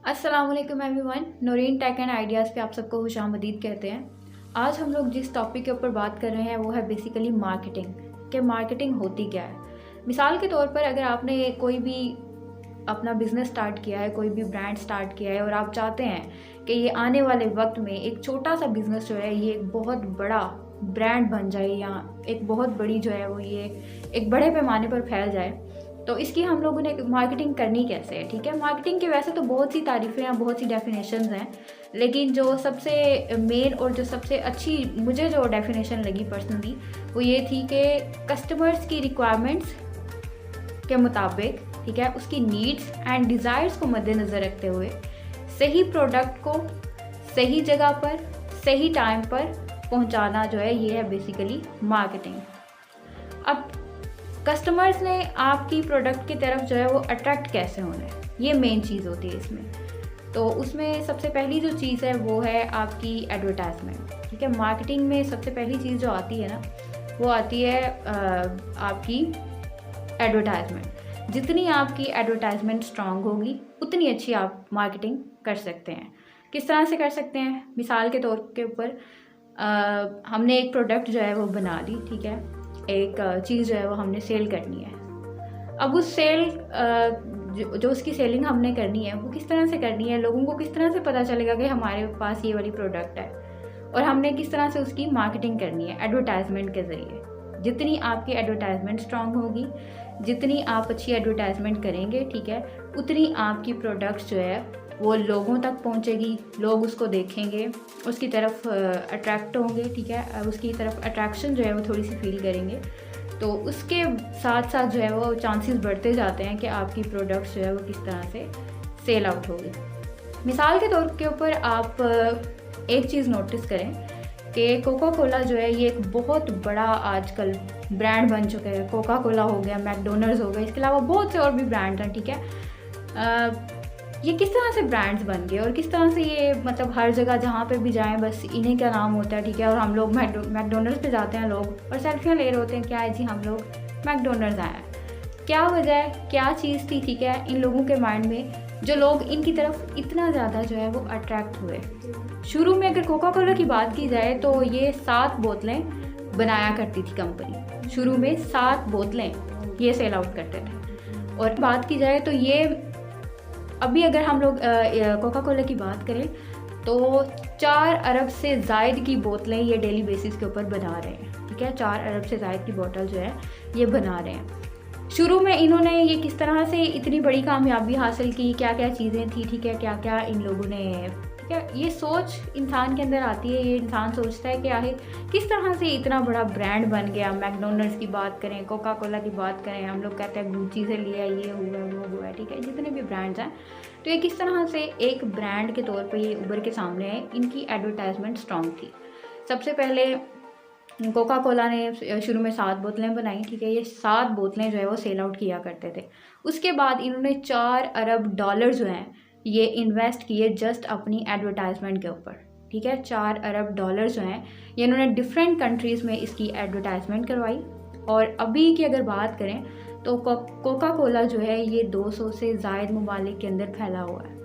अस्सलाम वालेकुम everyone. Noreen tech and ideas पे आप सबको खुशामदीद कहते हैं। आज हम लोग जिस टॉपिक के ऊपर बात कर रहे हैं वो है बेसिकली मार्केटिंग, कि मार्केटिंग होती क्या है। मिसाल के तौर पर अगर आपने कोई भी अपना बिज़नेस स्टार्ट किया है, कोई भी ब्रांड स्टार्ट किया है और आप चाहते हैं कि ये आने वाले वक्त में एक छोटा सा बिज़नेस जो है ये एक बहुत बड़ा ब्रांड बन जाए या एक बहुत बड़ी जो है वो ये एक बड़े पैमाने पर फैल जाए, तो इसकी हम लोगों ने मार्केटिंग करनी कैसे है। ठीक है, मार्केटिंग के वैसे तो बहुत सी तारीफ़ें हैं, बहुत सी डेफिनेशंस हैं, लेकिन जो सबसे मेन और जो सबसे अच्छी मुझे जो डेफिनेशन लगी पर्सनली वो ये थी कि कस्टमर्स की रिक्वायरमेंट्स के मुताबिक, ठीक है, उसकी नीड्स एंड डिज़ायर्स को मद्देनज़र रखते हुए सही प्रोडक्ट को सही जगह पर सही टाइम पर पहुंचाना जो है ये है बेसिकली मार्केटिंग। अब कस्टमर्स ने आपकी प्रोडक्ट की तरफ जो है वो अट्रैक्ट कैसे होना है, ये मेन चीज़ होती है इसमें। तो उसमें सबसे पहली जो चीज़ है वो है आपकी एडवर्टाइजमेंट। ठीक है, मार्केटिंग में सबसे पहली चीज़ जो आती है ना वो आती है आपकी एडवर्टाइजमेंट। जितनी आपकी एडवर्टाइजमेंट स्ट्रांग होगी उतनी अच्छी आप मार्केटिंग कर सकते हैं। किस तरह से कर सकते हैं? मिसाल के तौर के ऊपर हमने एक प्रोडक्ट जो है वो बना ली, ठीक है, एक चीज़ जो है वो हमने सेल करनी है। अब उस सेल जो उसकी सेलिंग हमने करनी है वो किस तरह से करनी है, लोगों को किस तरह से पता चलेगा कि हमारे पास ये वाली प्रोडक्ट है, और हमने किस तरह से उसकी मार्केटिंग करनी है एडवर्टाइजमेंट के ज़रिए। जितनी आपकी एडवर्टाइजमेंट स्ट्रांग होगी, जितनी आप अच्छी एडवर्टाइजमेंट करेंगे, ठीक है, उतनी आपकी प्रोडक्ट्स जो है वो लोगों तक पहुंचेगी, लोग उसको देखेंगे, उसकी तरफ अट्रैक्ट होंगे, ठीक है, उसकी तरफ अट्रैक्शन जो है वो थोड़ी सी फील करेंगे। तो उसके साथ साथ जो है वो चांसेस बढ़ते जाते हैं कि आपकी प्रोडक्ट्स जो है वो किस तरह से सेल आउट होगी। मिसाल के तौर के ऊपर आप एक चीज़ नोटिस करें कि कोका कोला जो है ये एक बहुत बड़ा आजकल ब्रांड बन चुका है। कोका कोला हो गया, मैकडोनल्ड्स हो गया, इसके अलावा बहुत से और भी ब्रांड हैं, ठीक है। ये किस तरह से ब्रांड्स बन गए और किस तरह से ये मतलब हर जगह जहाँ पे भी जाएं बस इन्हीं का नाम होता है, ठीक है। और हम लोग मैकडोनल्ड्स पे जाते हैं लोग और सेल्फियाँ ले रहे होते हैं, क्या है जी हम लोग मैकडोनल्ड्स आए हैं। क्या वजह है, क्या चीज़ थी, ठीक है, इन लोगों के माइंड में जो लोग इनकी तरफ इतना ज़्यादा जो है वो अट्रैक्ट हुए। शुरू में अगर कोका कोला की बात की जाए तो ये 7 बोतलें बनाया करती थी कंपनी। शुरू में 7 बोतलें ये सेल आउट करते थे। और बात की जाए तो ये अभी अगर हम लोग कोका कोला की बात करें तो 4 अरब से ज़ायद की बोतलें ये डेली बेसिस के ऊपर बना रहे हैं, ठीक है। 4 अरब से ज़ायद की बोतल जो है ये बना रहे हैं। शुरू में इन्होंने ये किस तरह से इतनी बड़ी कामयाबी हासिल की, क्या क्या चीज़ें थी, ठीक है, क्या क्या इन लोगों ने, ठीक है, ये सोच इंसान के अंदर आती है। ये इंसान सोचता है कि आखिर किस तरह से इतना बड़ा ब्रांड बन गया। मैकडोनल्ड्स की बात करें, कोका कोला की बात करें, हम लोग कहते हैं गुच्ची से लिया, ये हुआ वो हुआ, ठीक है, जितने भी ब्रांड्स हैं, तो ये किस तरह से एक ब्रांड के तौर पे ये उभर के सामने है। इनकी एडवर्टाइजमेंट स्ट्रॉन्ग थी। सबसे पहले कोका कोला ने शुरू में 7 बोतलें बनाई, ठीक है, ये 7 बोतलें जो है वो सेल आउट किया करते थे। उसके बाद इन्होंने 4 अरब डॉलर जो हैं ये इन्वेस्ट किए जस्ट अपनी एडवर्टाइजमेंट के ऊपर, ठीक है। 4 अरब डॉलर जो हैं ये इन्होंने डिफरेंट कंट्रीज़ में इसकी एडवर्टाइजमेंट करवाई। और अभी की अगर बात करें तो कोका कोला जो है ये 200 से ज़ायद ममालिक के अंदर फैला हुआ है,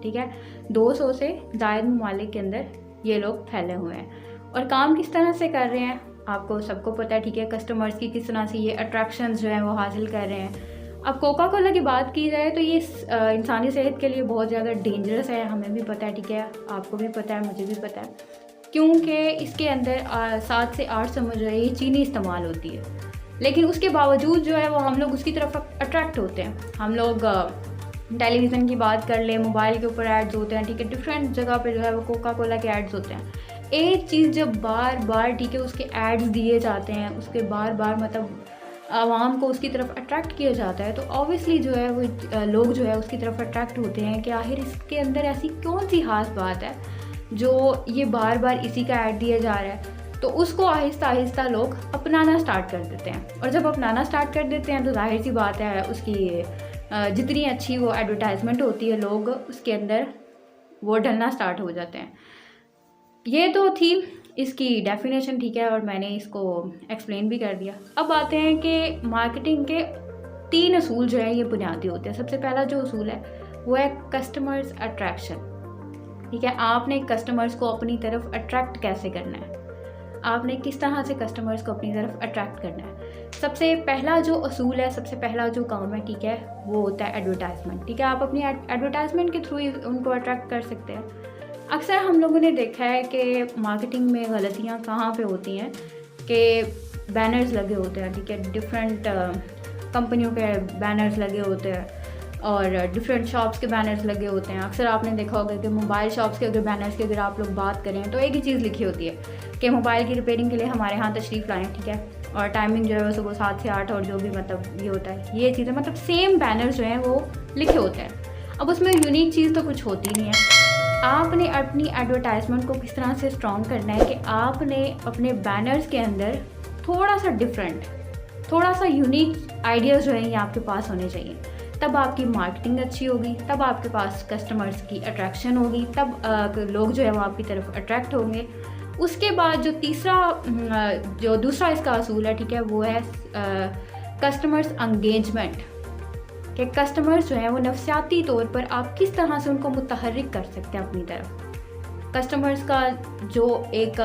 ठीक है। 200 से ज़ायद ममालिक के अंदर ये लोग फैले हुए हैं। और काम किस तरह से कर रहे हैं आपको सबको पता है, ठीक है। कस्टमर्स की किस तरह से ये अट्रैक्शंस जो हैं वो हासिल कर रहे हैं। अब कोका कोला की बात की जाए तो ये इंसानी सेहत के लिए बहुत ज़्यादा डेंजरस है, हमें भी पता है, ठीक है, आपको भी पता है, मुझे भी पता है, क्योंकि इसके अंदर 7 से 8 चम्मच जो है ये चीनी इस्तेमाल होती है। लेकिन उसके बावजूद जो है वो हम लोग उसकी तरफ अट्रैक्ट होते हैं। हम लोग टेलीविज़न की बात कर ले, मोबाइल के ऊपर एड्स होते हैं, ठीक है, डिफरेंट जगह पे जो है वो कोका कोला के एड्स होते हैं। एक चीज़ जब बार बार, ठीक है, उसके एड्स दिए जाते हैं, उसके बार बार मतलब आवाम को उसकी तरफ अट्रैक्ट किया जाता है, तो ऑब्वियसली जो है वो लोग जो है उसकी तरफ अट्रैक्ट होते हैं कि आखिर इसके अंदर ऐसी कौन सी खास बात है जो ये बार बार इसी का ऐड दिया जा रहा है। तो उसको आहिस्ता आहिस्ता लोग अपनाना स्टार्ट कर देते हैं। और जब अपनाना स्टार्ट कर देते हैं तो जाहिर सी बात है उसकी जितनी अच्छी वो एडवर्टाइजमेंट होती है लोग उसके अंदर वो डलना स्टार्ट हो जाते हैं। ये तो थी इसकी डेफिनेशन, ठीक है, और मैंने इसको एक्सप्लेन भी कर दिया। अब आते हैं कि मार्केटिंग के 3 असूल जो है ये बुनियादी होते हैं। सबसे पहला जो असूल है वो है कस्टमर्स अट्रैक्शन। ठीक है, आपने कस्टमर्स को अपनी तरफ अट्रैक्ट कैसे करना है, आपने किस तरह से कस्टमर्स को अपनी तरफ अट्रैक्ट करना है। सबसे पहला जो असूल है, सबसे पहला जो काम है, ठीक है, वो होता है एडवर्टाइजमेंट। ठीक है, आप अपनी एडवर्टाइजमेंट के थ्रू ही उनको अट्रैक्ट कर सकते हैं। अक्सर हम लोगों ने देखा है कि मार्केटिंग में गलतियाँ कहाँ पे होती हैं कि बैनर्स लगे होते हैं। ठीक है, डिफरेंट कंपनियों के बैनर्स लगे होते हैं और डिफरेंट शॉप्स के बैनर्स लगे होते हैं। अक्सर आपने देखा होगा कि मोबाइल शॉप्स के अगर बैनर्स की अगर आप लोग बात करें तो एक ही चीज़ लिखी होती है कि मोबाइल की रिपेयरिंग के लिए हमारे यहाँ तशरीफ़ लाएँ। ठीक है, और टाइमिंग जो है वो सुबह 7 से 8 और जो भी मतलब ये होता है, ये चीज़ें मतलब सेम बैनर्स जो हैं वो लिखे होते हैं। अब उसमें यूनिक चीज़ तो कुछ होती नहीं है। आपने अपनी एडवर्टाइजमेंट को किस तरह से स्ट्रॉन्ग करना है कि आपने अपने बैनर्स के अंदर थोड़ा सा डिफरेंट, थोड़ा सा यूनिक आइडियाज़ जो हैं ये आपके पास होने चाहिए। तब आपकी मार्केटिंग अच्छी होगी, तब आपके पास कस्टमर्स की अट्रैक्शन होगी, तब लोग जो है वो आपकी तरफ अट्रैक्ट होंगे। उसके बाद जो दूसरा इसका असूल है, ठीक है, वो है कस्टमर्स एंगेजमेंट। कि कस्टमर्स जो हैं वो नफसियाती तौर पर आप किस तरह से उनको मुतहर्रिक कर सकते हैं अपनी तरफ। कस्टमर्स का जो एक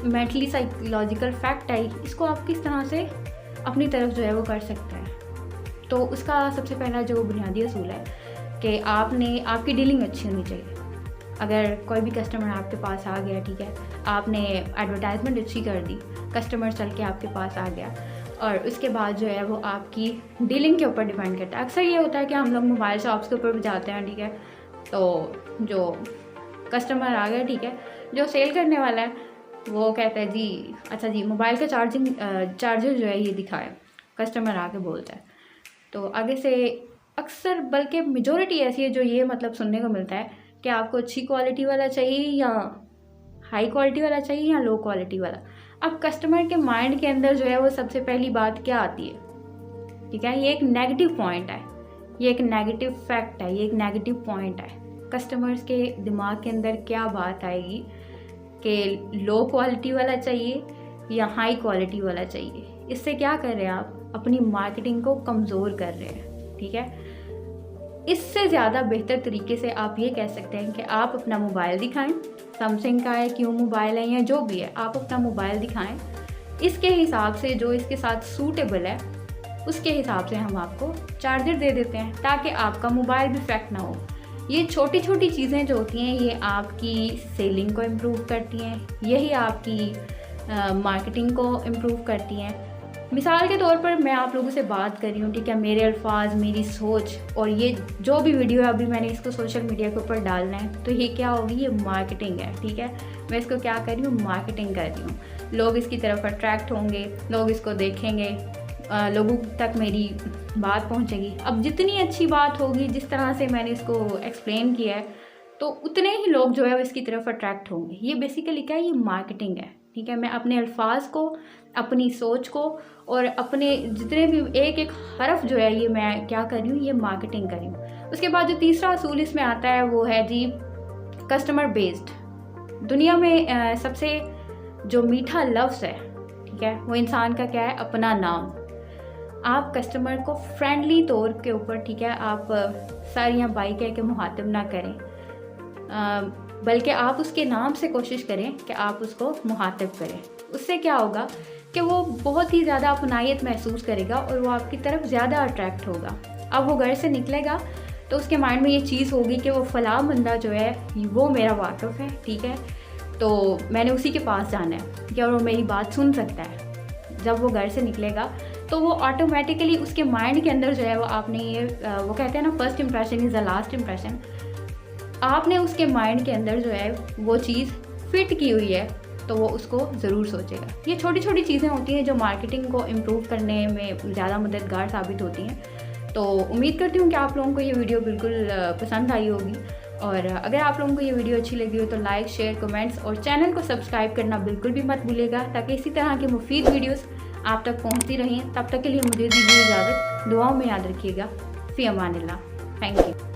मेंटली साइकोलॉजिकल फैक्ट है, इसको आप किस तरह से अपनी तरफ जो है वो कर सकते हैं। तो उसका सबसे पहला जो बुनियादी असूल है कि आपकी डीलिंग अच्छी होनी चाहिए। अगर कोई भी कस्टमर आपके पास आ गया, ठीक है, आपने एडवर्टाइजमेंट अच्छी कर दी, कस्टमर चल के आपके पास आ गया, और उसके बाद जो है वो आपकी डीलिंग के ऊपर डिपेंड करता है। अक्सर ये होता है कि हम लोग मोबाइल शॉप्स के ऊपर भी जाते हैं, ठीक है, तो जो कस्टमर आ गया, ठीक है, जो सेल करने वाला है वो कहता है जी अच्छा जी मोबाइल का चार्जर जो है ये दिखाए, कस्टमर आके बोलता है। तो आगे से अक्सर बल्कि मेजॉरिटी ऐसी है जो ये मतलब सुनने को मिलता है कि आपको अच्छी क्वालिटी वाला चाहिए या हाई क्वालिटी वाला चाहिए या लो क्वालिटी वाला। अब कस्टमर के माइंड के अंदर जो है वो सबसे पहली बात क्या आती है, ठीक है, ये एक नेगेटिव पॉइंट है, ये एक नेगेटिव फैक्ट है, ये एक नेगेटिव पॉइंट है। कस्टमर्स के दिमाग के अंदर क्या बात आएगी कि लो क्वालिटी वाला चाहिए या हाई क्वालिटी वाला चाहिए। इससे क्या कर रहे हैं आप, अपनी मार्केटिंग को कमज़ोर कर रहे हैं। ठीक है, इससे ज़्यादा बेहतर तरीके से आप ये कह सकते हैं कि आप अपना मोबाइल दिखाएं, सैमसंग का है, क्यों मोबाइल है या जो भी है, आप अपना मोबाइल दिखाएं, इसके हिसाब से जो इसके साथ सूटेबल है उसके हिसाब से हम आपको चार्जर दे देते हैं ताकि आपका मोबाइल भी इफेक्ट ना हो। ये छोटी छोटी चीज़ें जो होती हैं ये आपकी सेलिंग को इम्प्रूव करती हैं, यही आपकी मार्केटिंग को इम्प्रूव करती हैं। मिसाल के तौर पर मैं आप लोगों से बात कर रही हूँ, ठीक है, मेरे अल्फाज, मेरी सोच, और ये जो भी वीडियो है अभी मैंने इसको सोशल मीडिया के ऊपर डालना है, तो ये क्या होगी, ये मार्केटिंग है। ठीक है, मैं इसको क्या कर रही हूँ, मार्केटिंग कर रही हूँ। लोग इसकी तरफ अट्रैक्ट होंगे, लोग इसको देखेंगे, लोगों तक मेरी बात पहुँचेगी। अब जितनी अच्छी बात होगी, जिस तरह से मैंने इसको एक्सप्लेन किया है, तो उतने ही लोग जो है इसकी तरफ अट्रैक्ट होंगे। ये बेसिकली क्या है, ये मार्केटिंग है। ठीक है, मैं अपने अल्फाज को, अपनी सोच को और अपने जितने भी एक एक हरफ जो है ये मैं क्या कर रही हूँ, ये मार्केटिंग कर रही हूँ। उसके बाद जो तीसरा असूल इसमें आता है वो है जी कस्टमर बेस्ड। दुनिया में सबसे जो मीठा लफ्ज़ है, ठीक है, वो इंसान का क्या है, अपना नाम। आप कस्टमर को फ्रेंडली तौर के ऊपर, ठीक है, आप सर या भाई कह के मुखातिब ना करें, बल्कि आप उसके नाम से कोशिश करें कि आप उसको मुखातिब करें। उससे क्या होगा कि वो बहुत ही ज़्यादा अपनायत महसूस करेगा और वो आपकी तरफ ज़्यादा अट्रैक्ट होगा। अब वो घर से निकलेगा तो उसके माइंड में ये चीज़ होगी कि वो फ़लाँ बंदा जो है वो मेरा वाक़िफ़ है, ठीक है, तो मैंने उसी के पास जाना है, ठीक है, और वो मेरी बात सुन सकता है। जब वो घर से निकलेगा तो वो ऑटोमेटिकली उसके माइंड के अंदर जो है वो आपने ये वो कहते हैं ना, first impression is the last impression. आपने उसके माइंड के अंदर जो है वो चीज़ फिट की हुई है तो वो उसको ज़रूर सोचेगा। ये छोटी छोटी चीज़ें होती हैं जो मार्केटिंग को इम्प्रूव करने में ज़्यादा मददगार साबित होती हैं। तो उम्मीद करती हूँ कि आप लोगों को ये वीडियो बिल्कुल पसंद आई होगी, और अगर आप लोगों को ये वीडियो अच्छी लगी हो तो लाइक, शेयर, कमेंट्स और चैनल को सब्सक्राइब करना बिल्कुल भी मत भूलिएगा ताकि इसी तरह की मुफीद वीडियोज़ आप तक पहुँचती रहें। तब तक के लिए मुझे दीजिए इजाज़त, दुआओं में याद रखिएगा। फ़ी अमानिल्लाह। Thank you.